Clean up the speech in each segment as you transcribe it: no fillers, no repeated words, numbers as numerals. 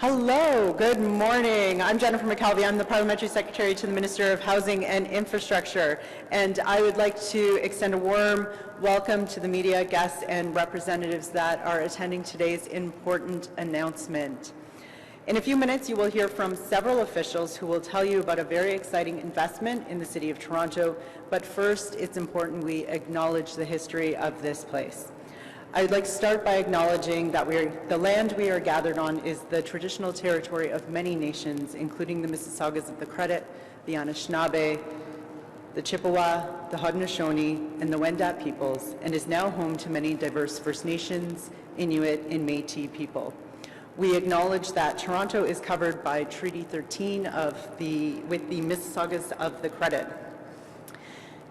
Hello, good morning. I'm Jennifer McKelvie. I'm the Parliamentary Secretary to the Minister of Housing and Infrastructure, and I would like to extend a warm welcome to the media, guests, and representatives that are attending today's important announcement. In a few minutes, you will hear from several officials who will tell you about a very exciting investment in the City of Toronto, but first, it's important we acknowledge the history of this place. I would like to start by acknowledging that the land we are gathered on is the traditional territory of many nations, including the Mississaugas of the Credit, the Anishinaabe, the Chippewa, the Haudenosaunee, and the Wendat peoples, and is now home to many diverse First Nations, Inuit, and Métis people. We acknowledge that Toronto is covered by Treaty 13 with the Mississaugas of the Credit.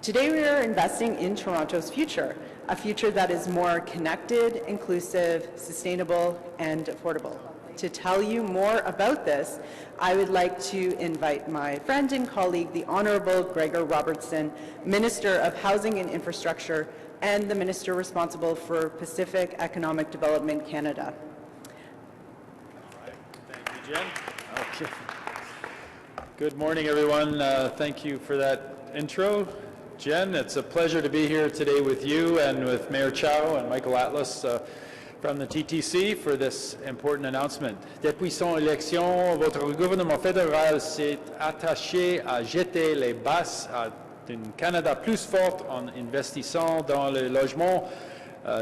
Today we are investing in Toronto's future, a future that is more connected, inclusive, sustainable, and affordable. To tell you more about this, I would like to invite my friend and colleague, the Honourable Gregor Robertson, Minister of Housing and Infrastructure, and the Minister responsible for Pacific Economic Development Canada. Thank you, Jen. Okay. Good morning, everyone. Thank you for that intro. Jen, it's a pleasure to be here today with you and with Mayor Chow and Michael Atlas from the TTC for this important announcement. Depuis son élection, votre gouvernement fédéral s'est attaché à jeter les bases d'un Canada plus fort en investissant dans le logement,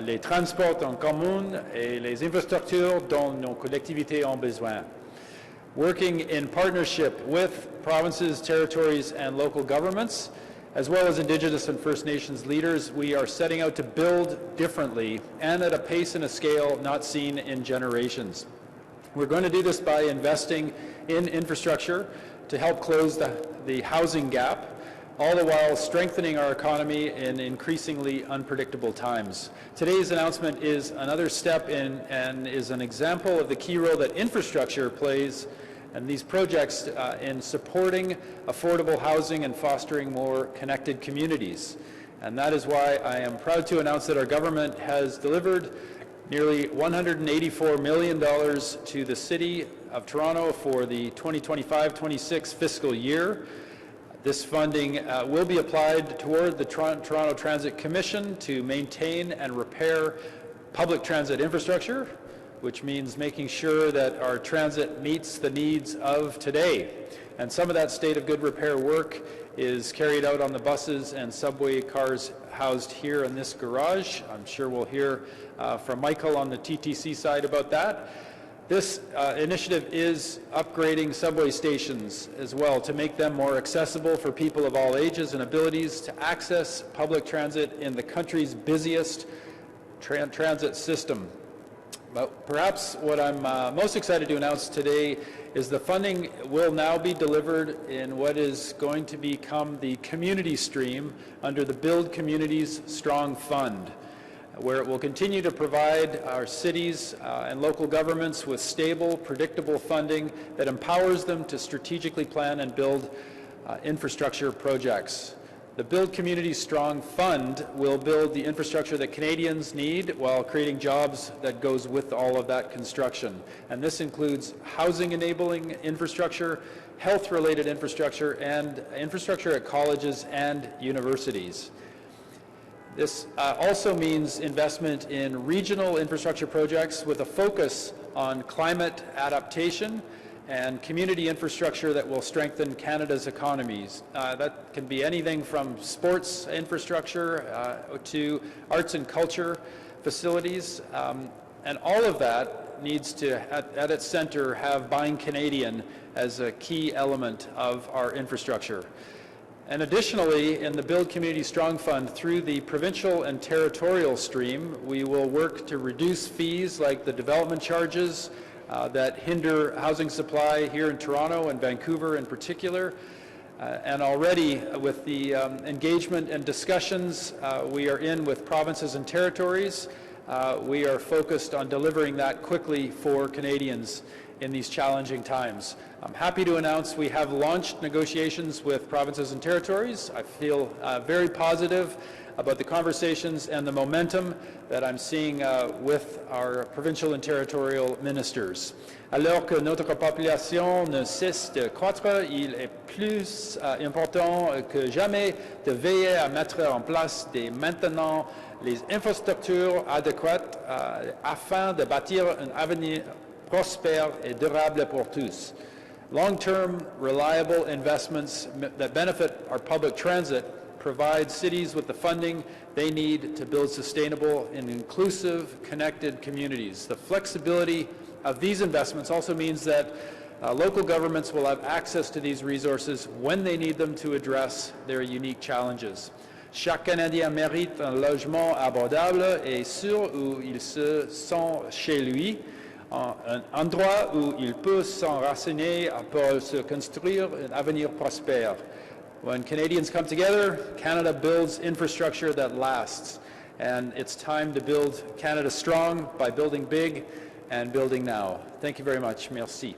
les transports en commun et les infrastructures dont nos collectivités ont besoin. Working in partnership with provinces, territories, and local governments, as well as Indigenous and First Nations leaders, we are setting out to build differently and at a pace and a scale not seen in generations. We're going to do this by investing in infrastructure to help close the housing gap, all the while strengthening our economy in increasingly unpredictable times. Today's announcement is another step in and is an example of the key role that infrastructure plays and these projects in supporting affordable housing and fostering more connected communities. And that is why I am proud to announce that our government has delivered nearly $184 million to the City of Toronto for the 2025-26 fiscal year. This funding will be applied toward the Toronto Transit Commission to maintain and repair public transit infrastructure, which means making sure that our transit meets the needs of today. And some of that state of good repair work is carried out on the buses and subway cars housed here in this garage. I'm sure we'll hear from Michael on the TTC side about that. This initiative is upgrading subway stations as well to make them more accessible for people of all ages and abilities to access public transit in the country's busiest transit system. But perhaps what I'm most excited to announce today is the funding will now be delivered in what is going to become the community stream under the Build Communities Strong Fund, where it will continue to provide our cities and local governments with stable, predictable funding that empowers them to strategically plan and build infrastructure projects. The Build Communities Strong Fund will build the infrastructure that Canadians need while creating jobs that goes with all of that construction. And this includes housing-enabling infrastructure, health-related infrastructure, and infrastructure at colleges and universities. This also means investment in regional infrastructure projects with a focus on climate adaptation and community infrastructure that will strengthen Canada's economies. That can be anything from sports infrastructure to arts and culture facilities, and all of that needs to, at its center, have Buying Canadian as a key element of our infrastructure. And additionally, in the Build Community Strong Fund, through the provincial and territorial stream, we will work to reduce fees like the development charges that hinder housing supply here in Toronto and Vancouver in particular. And already with the engagement and discussions we are in with provinces and territories, we are focused on delivering that quickly for Canadians. in these challenging times. I'm happy to announce we have launched negotiations with provinces and territories. I feel very positive about the conversations and the momentum that I'm seeing with our provincial and territorial ministers. Alors que notre population ne cesse de croître, il est plus important que jamais de veiller à mettre en place dès maintenant les infrastructures adéquates afin de bâtir un avenir prospère et durable pour tous. Long-term, reliable investments that benefit our public transit provide cities with the funding they need to build sustainable and inclusive, connected communities. The flexibility of these investments also means that local governments will have access to these resources when they need them to address their unique challenges. Chaque Canadien mérite un logement abordable et sûr où il se sent chez lui, un endroit où il peut s'enraciner pour se construire un avenir prospère. When Canadians come together, Canada builds infrastructure that lasts. And it's time to build Canada strong by building big and building now. Thank you very much. Merci.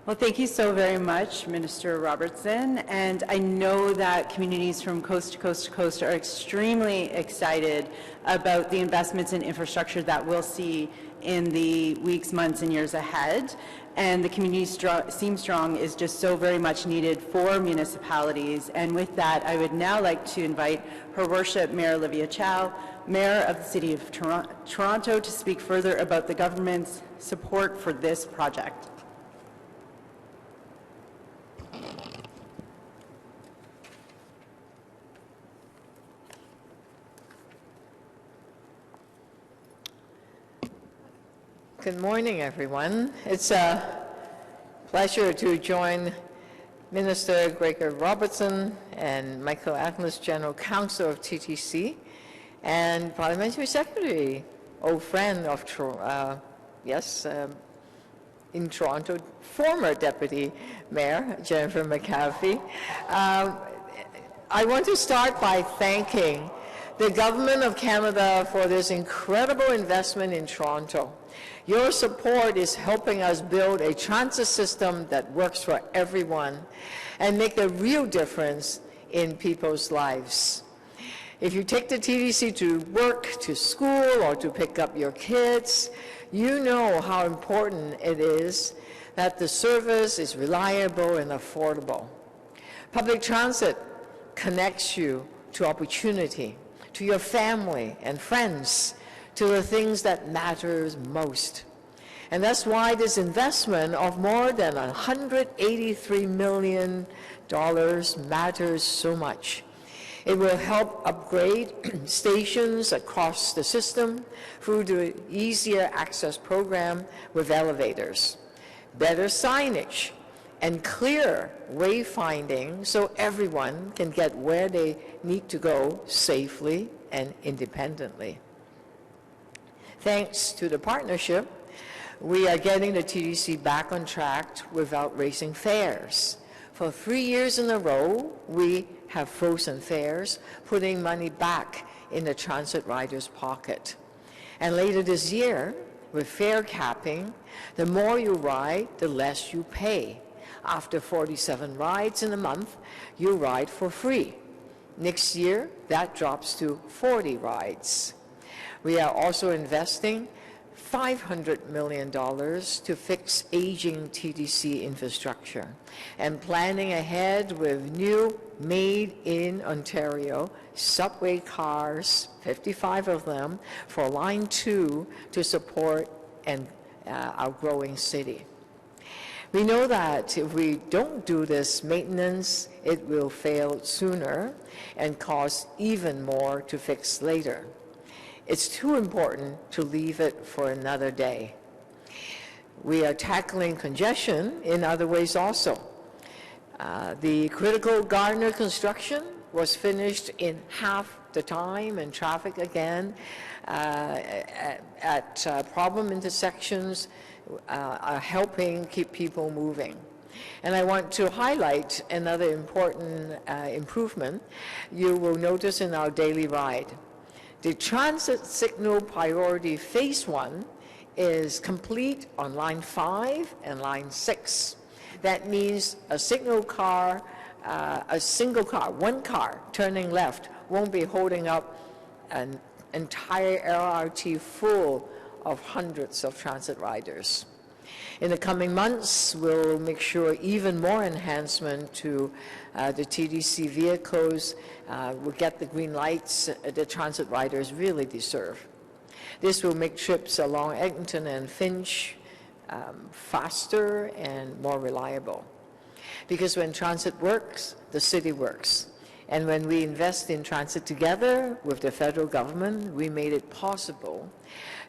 Well, thank you so very much, Minister Robertson. And I know that communities from coast to coast to coast are extremely excited about the investments in infrastructure that we'll see in the weeks, months, and years ahead. And the community Seam Strong is just so very much needed for municipalities. And with that, I would now like to invite Her Worship Mayor Olivia Chow, Mayor of the City of Toronto, to speak further about the government's support for this project. Good morning, everyone. It's a pleasure to join Minister Gregor Robertson and Michael Atlas, General Counsel of TTC, and Parliamentary Secretary, old friend of in Toronto, former Deputy Mayor Jennifer McKelvie. I want to start by thanking the Government of Canada for this incredible investment in Toronto. Your support is helping us build a transit system that works for everyone and make a real difference in people's lives. If you take the TTC to work, to school, or to pick up your kids, you know how important it is that the service is reliable and affordable. Public transit connects you to opportunity, to your family and friends, to the things that matters most. And that's why this investment of more than $183 million matters so much. It will help upgrade stations across the system through the Easier Access program with elevators, better signage, and clear wayfinding so everyone can get where they need to go safely and independently. Thanks to the partnership, we are getting the TTC back on track without raising fares. For 3 years in a row, we have frozen fares, putting money back in the transit rider's pocket. And later this year, with fare capping, the more you ride, the less you pay. After 47 rides in a month, you ride for free. Next year, that drops to 40 rides. We are also investing $500 million to fix aging TTC infrastructure and planning ahead with new made-in-Ontario subway cars, 55 of them, for Line 2 to support our growing city. We know that if we don't do this maintenance, it will fail sooner and cost even more to fix later. It's too important to leave it for another day. We are tackling congestion in other ways also. The critical Gardner construction was finished in half the time, and traffic again at problem intersections are helping keep people moving. And I want to highlight another important improvement you will notice in our daily ride. The transit signal priority phase 1 is complete on line 5 and line 6. That means a single car, one car turning left won't be holding up an entire LRT full of hundreds of transit riders. In the coming months, we'll make sure even more enhancement to the TTC vehicles will get the green lights the transit riders really deserve. This will make trips along Eglinton and Finch faster and more reliable. Because when transit works, the city works. And when we invest in transit together with the federal government, we made it possible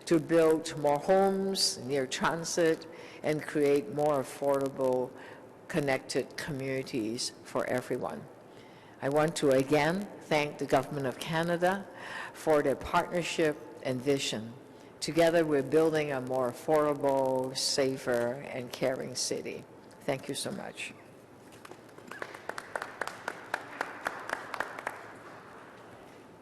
to build more homes near transit and create more affordable, connected communities for everyone. I want to again thank the Government of Canada for their partnership and vision. Together, we're building a more affordable, safer, and caring city. Thank you so much.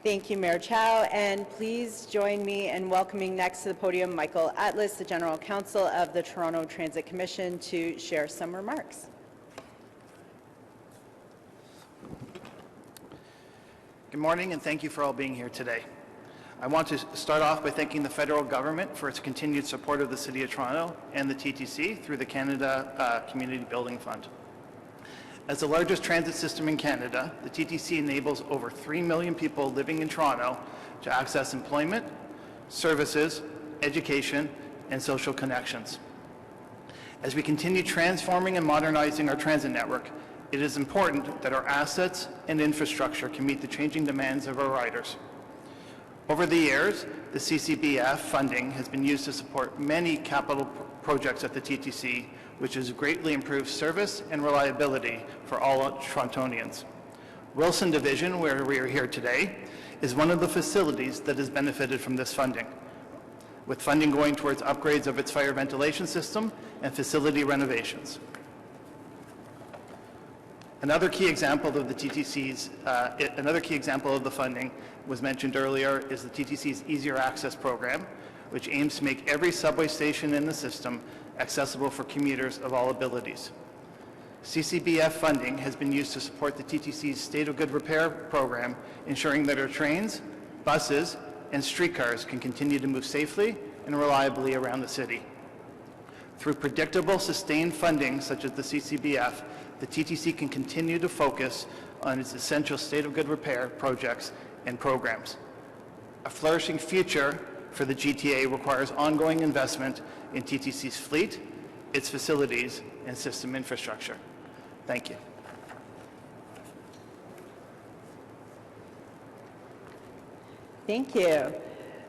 Thank you, Mayor Chow, and please join me in welcoming next to the podium Michael Atlas, the General Counsel of the Toronto Transit Commission, to share some remarks. Good morning, and thank you for all being here today. I want to start off by thanking the federal government for its continued support of the City of Toronto and the TTC through the Canada Community Building Fund. As the largest transit system in Canada, the TTC enables over 3 million people living in Toronto to access employment, services, education, and social connections. As we continue transforming and modernizing our transit network, it is important that our assets and infrastructure can meet the changing demands of our riders. Over the years, the CCBF funding has been used to support many capital projects at the TTC, which has greatly improved service and reliability for all Torontonians. Wilson Division, where we are here today, is one of the facilities that has benefited from this funding, with funding going towards upgrades of its fire ventilation system and facility renovations. Another key example of the TTC's, another the funding was mentioned earlier is the TTC's Easier Access program, which aims to make every subway station in the system accessible for commuters of all abilities. CCBF funding has been used to support the TTC's State of Good Repair program, ensuring that our trains, buses, and streetcars can continue to move safely and reliably around the city. Through predictable, sustained funding such as the CCBF, the TTC can continue to focus on its essential State of Good Repair projects and programs. A flourishing future for the GTA requires ongoing investment in TTC's fleet, its facilities, and system infrastructure. Thank you. Thank you.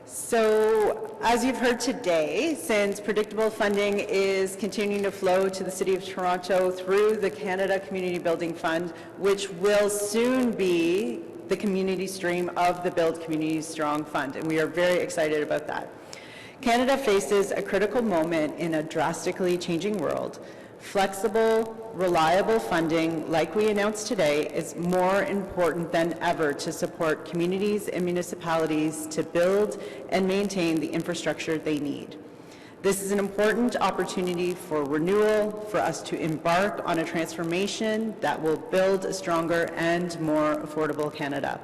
So, as you've heard today, since predictable funding is continuing to flow to the City of Toronto through the Canada Community Building Fund, which will soon be the community stream of the Build Community Strong Fund, and we are very excited about that. Canada faces a critical moment in a drastically changing world. Flexible, reliable funding, like we announced today, is more important than ever to support communities and municipalities to build and maintain the infrastructure they need. This is an important opportunity for renewal, for us to embark on a transformation that will build a stronger and more affordable Canada.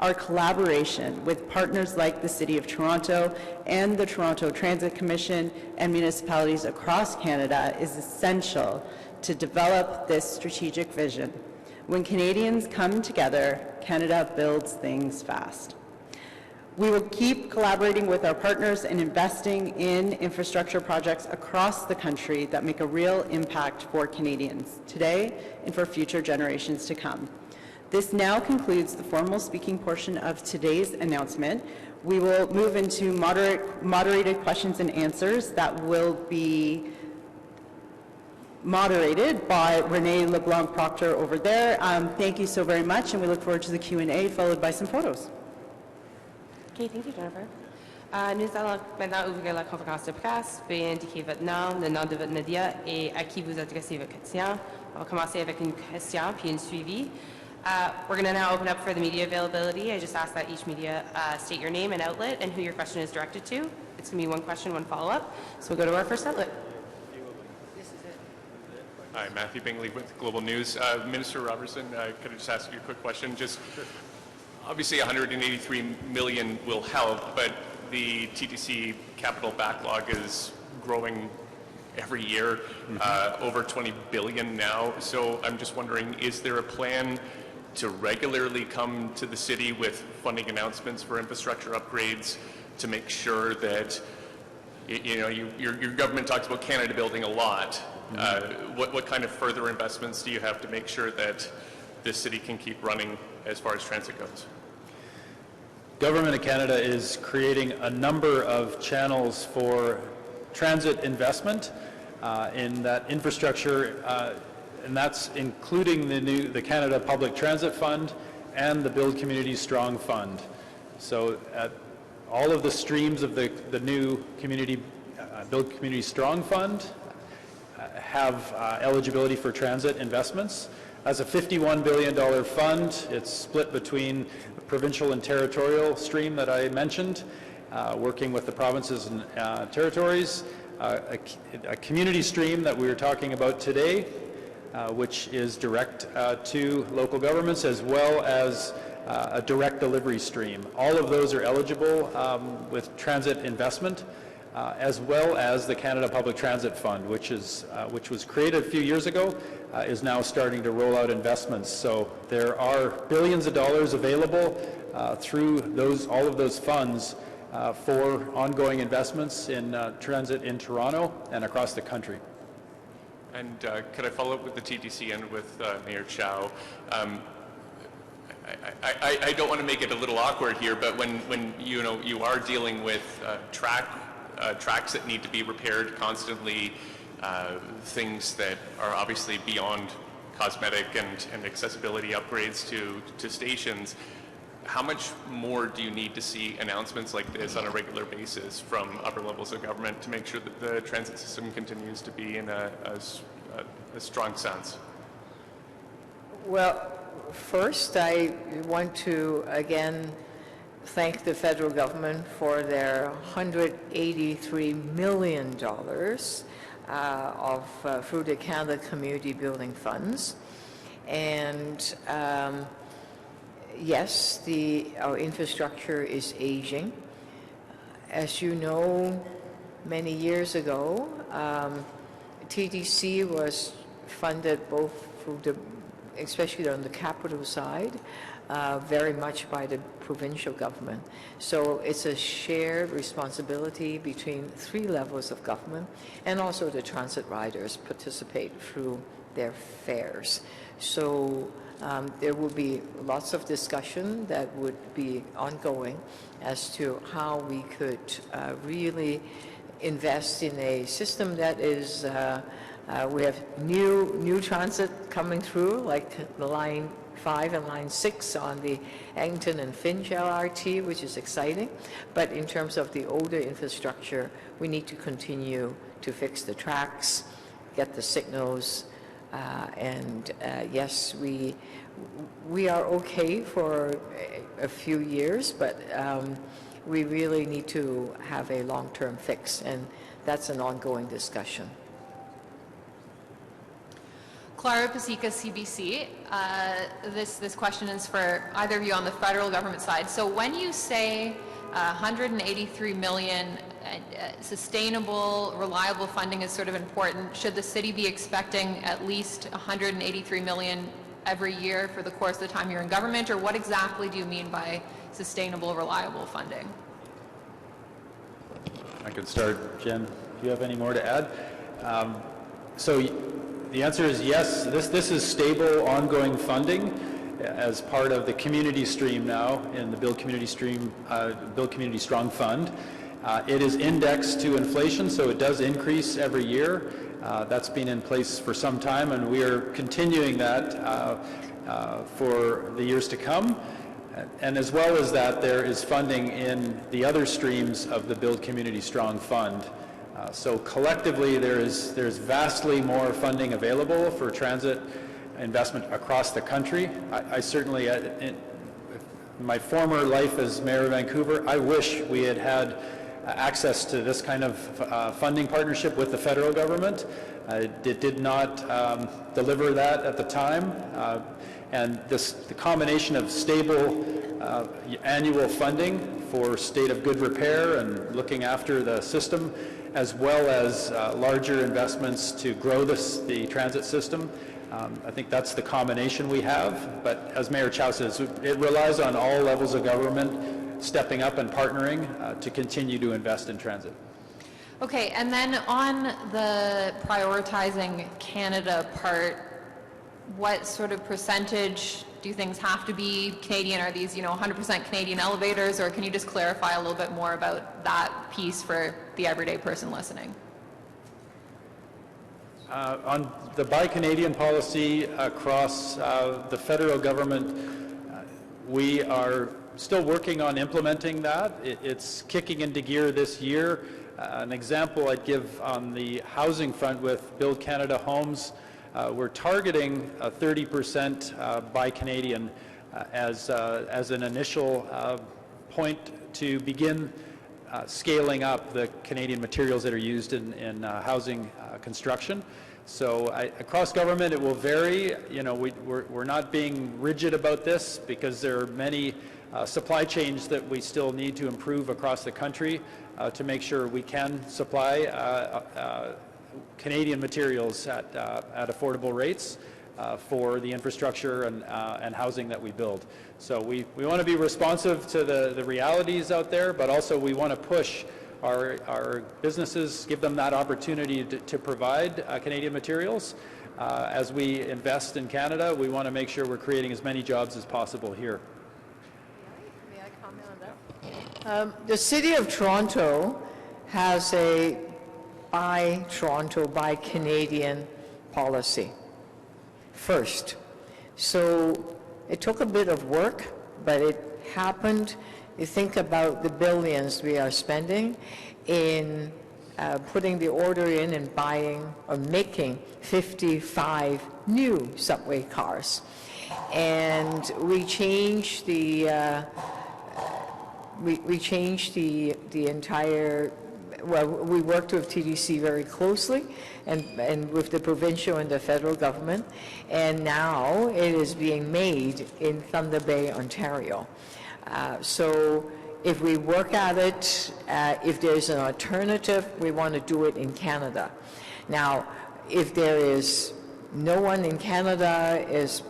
Our collaboration with partners like the City of Toronto and the Toronto Transit Commission and municipalities across Canada is essential to develop this strategic vision. When Canadians come together, Canada builds things fast. We will keep collaborating with our partners and investing in infrastructure projects across the country that make a real impact for Canadians today and for future generations to come. This now concludes the formal speaking portion of today's announcement. We will move into moderated questions and answers that will be moderated by Renee LeBlanc-Proctor over there. Thank you so very much, and we look forward to the Q&A followed by some photos. Okay, thank you, Jennifer. Nous allons maintenant ouvrir la conférence de presse. Veuillez indiquer votre nom, le nom de votre média et à qui vous adressez votre question. On va commencer avec une question puis une suivi. We're going to now open up for the media availability. I just ask that each media state your name and outlet and who your question is directed to. It's going to be one question, one follow-up. So we'll go to our first outlet. Hi, Matthew Bingley with Global News. Minister Robertson, could I just ask you a quick question? Just obviously 183 million will help, but the TTC capital backlog is growing every year, over 20 billion now. So I'm just wondering, is there a plan to regularly come to the city with funding announcements for infrastructure upgrades to make sure that, your government talks about Canada building a lot. What kind of further investments do you have to make sure that the city can keep running as far as transit goes? Government of Canada is creating a number of channels for transit investment in that infrastructure, and that's including the Canada Public Transit Fund and the Build Community Strong Fund. So all of the streams of the new Build Community Strong Fund have eligibility for transit investments. That's a $51 billion fund. It's split between the provincial and territorial stream that I mentioned, working with the provinces and territories, a community stream that we were talking about today, which is direct to local governments, as well as a direct delivery stream. All of those are eligible with transit investment, as well as the Canada Public Transit Fund, which was created a few years ago, is now starting to roll out investments. So there are billions of dollars available through all of those funds for ongoing investments in transit in Toronto and across the country. And could I follow up with the TTC and with Mayor Chow? I don't want to make it a little awkward here, but when you are dealing with tracks that need to be repaired constantly, things that are obviously beyond cosmetic and accessibility upgrades to stations, how much more do you need to see announcements like this on a regular basis from upper levels of government to make sure that the transit system continues to be in a strong sense? Well, first, I want to again thank the federal government for their $183 million through the Canada Community Building Funds. And yes, our infrastructure is aging. As you know, many years ago, TTC was funded both through especially on the capital side, very much by the provincial government. So it's a shared responsibility between 3 levels of government, and also the transit riders participate through their fares. So there will be lots of discussion that would be ongoing as to how we could really invest in a system that is we have new transit coming through, like the Line 5 and Line 6 on the Eglinton and Finch LRT, which is exciting. But in terms of the older infrastructure, we need to continue to fix the tracks, get the signals, and yes, we are okay for a few years, but we really need to have a long-term fix, and that's an ongoing discussion. Clara Pasica, CBC. This question is for either of you on the federal government side. So when you say 183 million sustainable, reliable funding is sort of important, should the city be expecting at least 183 million every year for the course of the time you're in government, or what exactly do you mean by sustainable, reliable funding? I could start. Jen, do you have any more to add? So the answer is yes. This is stable, ongoing funding as part of the community stream now in the Build Community Strong Fund. It is indexed to inflation, so it does increase every year. That's been in place for some time, and we are continuing that for the years to come. And as well as that, there is funding in the other streams of the Build Community Strong Fund. So collectively, there's vastly more funding available for transit investment across the country. I certainly, in my former life as Mayor of Vancouver, I wish we had had access to this kind of funding partnership with the federal government. It did not deliver that at the time, and the combination of stable annual funding for state of good repair and looking after the system, as well as larger investments to grow the transit system. I think that's the combination we have, but as Mayor Chow says, it relies on all levels of government stepping up and partnering to continue to invest in transit. Okay, and then on the prioritizing Canada part, what sort of percentage do things have to be Canadian? Are these, 100% Canadian elevators, or can you just clarify a little bit more about that piece for the everyday person listening? On the Buy Canadian policy across the federal government, we are still working on implementing that. It's kicking into gear this year. An example I'd give on the housing front with Build Canada Homes, we're targeting 30% Buy Canadian as an initial point to begin scaling up the Canadian materials that are used in housing construction. So across government it will vary. We're not being rigid about this because there are many supply chains that we still need to improve across the country to make sure we can supply Canadian materials at affordable rates for the infrastructure and housing that we build. So we want to be responsive to the realities out there, but also we want to push our businesses, give them that opportunity to provide Canadian materials. As we invest in Canada, we want to make sure we're creating as many jobs as possible here. May I comment on that? The City of Toronto has a Buy Toronto, Buy Canadian policy first. So it took a bit of work, but it happened. You think about the billions we are spending in putting the order in and buying or making 55 new subway cars. And we changed the entire, well, we worked with TDC very closely and with the provincial and the federal government, and now it is being made in Thunder Bay, Ontario. So if we work at it, if there's an alternative, we want to do it in Canada. Now, if there is no one in Canada is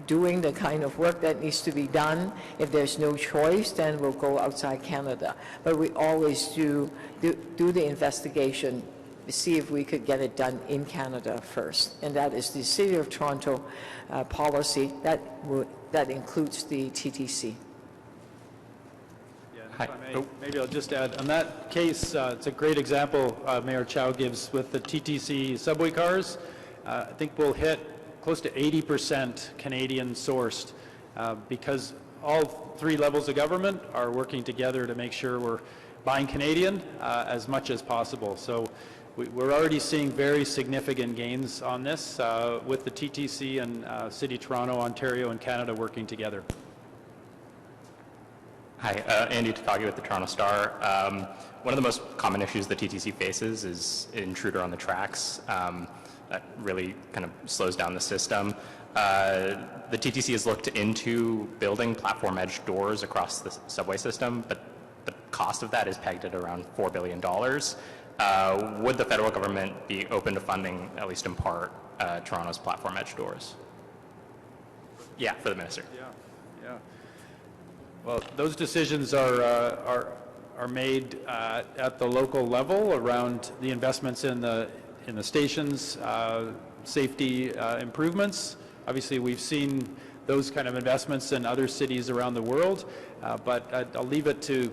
doing the kind of work that needs to be done, if there's no choice, then we'll go outside Canada. But we always do the investigation, see if we could get it done in Canada first. And that is the City of Toronto policy that includes the TTC. If I may, maybe I'll just add, on that case, it's a great example Mayor Chow gives with the TTC subway cars. I think we'll hit close to 80% Canadian sourced because all three levels of government are working together to make sure we're buying Canadian as much as possible. So we're already seeing very significant gains on this with the TTC and City of Toronto, Ontario, and Canada working together. Hi, Andy Takagi with the Toronto Star. One of the most common issues the TTC faces is an intruder on the tracks. That really kind of slows down the system. The TTC has looked into building platform edge doors across the subway system, but the cost of that is pegged at around $4 billion. Would the federal government be open to funding, at least in part, Toronto's platform edge doors? Yeah, for the minister. Yeah. Well, those decisions are made at the local level around the investments in the stations, safety improvements. Obviously, we've seen those kind of investments in other cities around the world, but I'll leave it to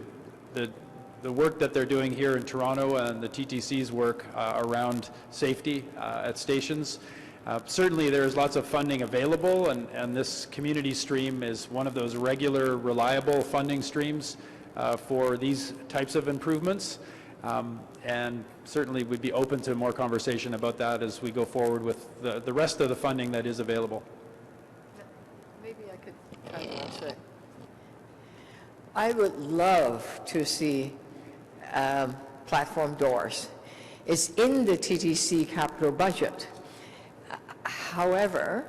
the work that they're doing here in Toronto and the TTC's work around safety at stations. Certainly there's lots of funding available, and this community stream is one of those regular, reliable funding streams for these types of improvements. And certainly we'd be open to more conversation about that as we go forward with the rest of the funding that is available. Maybe I could kind of answer it. I would love to see platform doors. It's in the TTC capital budget. However,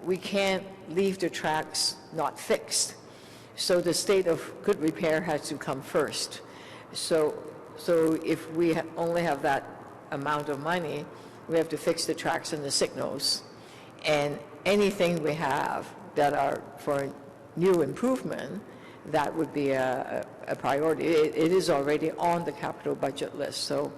we can't leave the tracks not fixed. So the state of good repair has to come first. So if we only have that amount of money, we have to fix the tracks and the signals. And anything we have that are for new improvement, that would be a priority. It is already on the capital budget list, so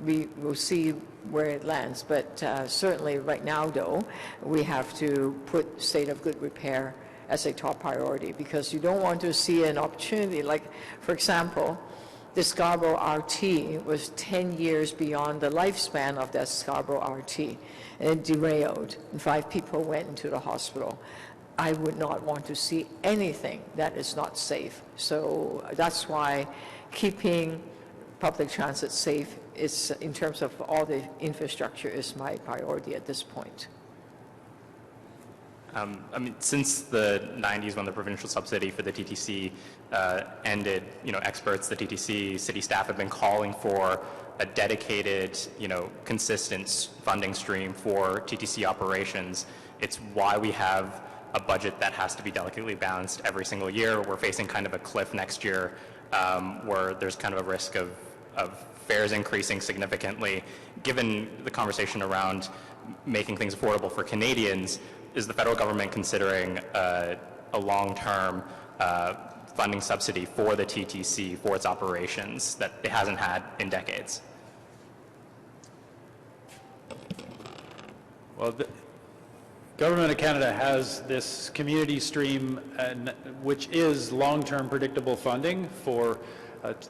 we will see where it lands. But certainly right now, though, we have to put state of good repair as a top priority, because you don't want to see an opportunity, like, for example, the Scarborough RT was 10 years beyond the lifespan of that Scarborough RT, and it derailed, and 5 people went into the hospital. I would not want to see anything that is not safe. So that's why keeping public transit safe is, in terms of all the infrastructure, is my priority at this point. I mean, since the 90s, when the provincial subsidy for the TTC ended, experts, the TTC, city staff have been calling for a dedicated, consistent funding stream for TTC operations. It's why we have a budget that has to be delicately balanced every single year. We're facing kind of a cliff next year where there's kind of a risk of fares increasing significantly. Given the conversation around making things affordable for Canadians, is the federal government considering a long-term funding subsidy for the TTC for its operations that it hasn't had in decades? Well, the Government of Canada has this community stream, which is long-term predictable funding for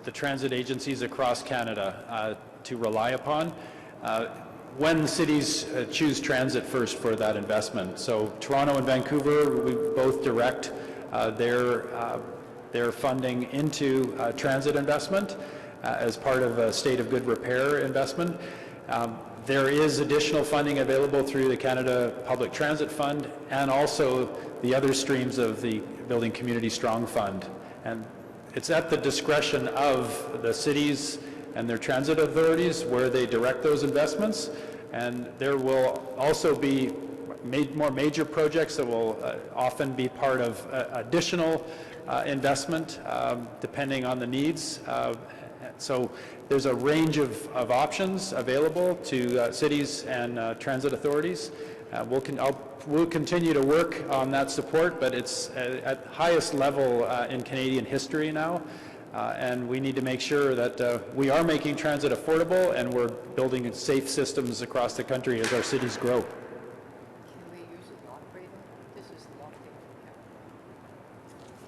the transit agencies across Canada to rely upon when cities choose transit first for that investment. So Toronto and Vancouver, we both direct their funding into transit investment as part of a state of good repair investment. There is additional funding available through the Canada Public Transit Fund and also the other streams of the Building Community Strong Fund. And it's at the discretion of the cities and their transit authorities where they direct those investments. And there will also be more major projects that will often be part of additional investment depending on the needs. So there's a range of options available to cities and transit authorities. We'll continue to work on that support, but it's at highest level in Canadian history now. And we need to make sure that we are making transit affordable and we're building safe systems across the country as our cities grow. Can we use the operator? This is the operator.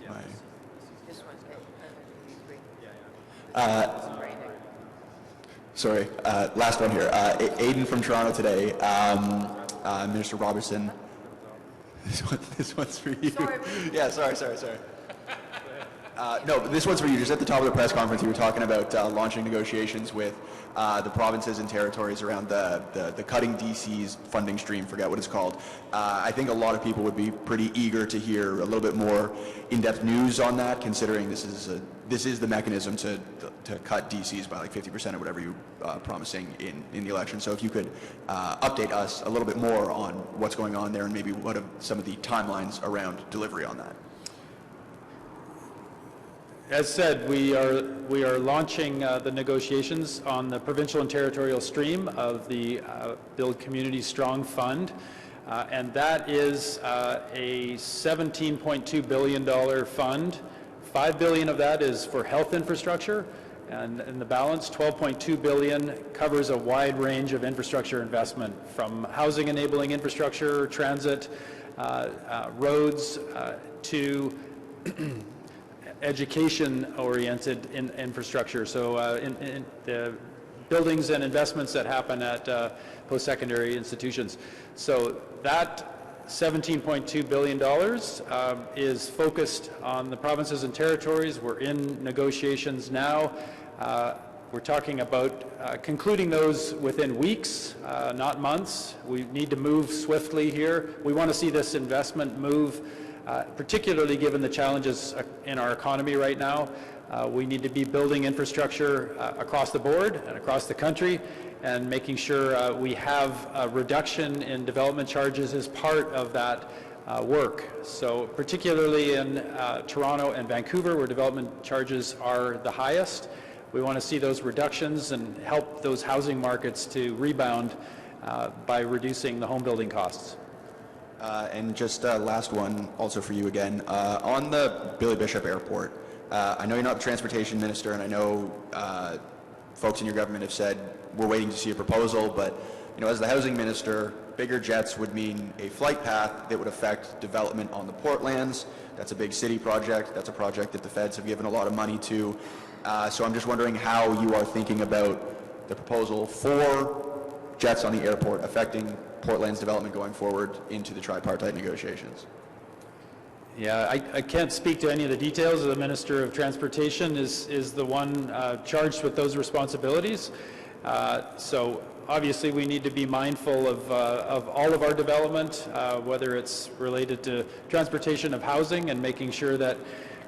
Right. This one's Sorry, last one here. Aiden from Toronto today. Minister Robertson. This one's for you. Sorry. Yeah, sorry. No, but this one's for you. Just at the top of the press conference, you were talking about launching negotiations with the provinces and territories around the cutting DC's funding stream, forget what it's called. I think a lot of people would be pretty eager to hear a little bit more in-depth news on that, considering this is the mechanism to cut DCs by like 50% or whatever you promising in the election. So if you could update us a little bit more on what's going on there and maybe what are some of the timelines around delivery on that. As said, we are launching the negotiations on the provincial and territorial stream of the Build Community Strong Fund, and that is a $17.2 billion fund. $5 billion of that is for health infrastructure, and the balance, $12.2 billion, covers a wide range of infrastructure investment, from housing enabling infrastructure, transit, roads, to education-oriented infrastructure, so in the buildings and investments that happen at post-secondary institutions. So that $17.2 billion is focused on the provinces and territories. We're in negotiations now. We're talking about concluding those within weeks, not months. We need to move swiftly here. We want to see this investment move, particularly given the challenges in our economy right now. We need to be building infrastructure across the board and across the country, and making sure we have a reduction in development charges as part of that work. So particularly in Toronto and Vancouver, where development charges are the highest, we want to see those reductions and help those housing markets to rebound by reducing the home building costs. And just last one, also for you again, on the Billy Bishop Airport. I know you're not the transportation minister, and I know folks in your government have said we're waiting to see a proposal, but as the housing minister, bigger jets would mean a flight path that would affect development on the Portlands. That's a big city project. That's a project that the feds have given a lot of money to. So I'm just wondering how you are thinking about the proposal for jets on the airport affecting Portland's development going forward into the tripartite negotiations. Yeah, I can't speak to any of the details. The Minister of Transportation is the one charged with those responsibilities. So obviously we need to be mindful of all of our development, whether it's related to transportation of housing and making sure that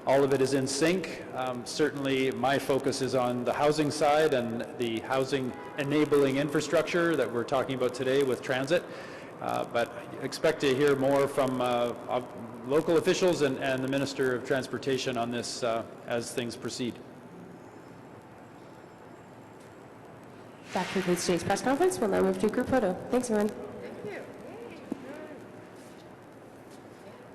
all of it is in sync. Certainly my focus is on the housing side and the housing enabling infrastructure that we're talking about today with transit. But expect to hear more from local officials and the Minister of Transportation on this as things proceed. That concludes today's press conference. We'll now move to a group photo. Thanks, everyone.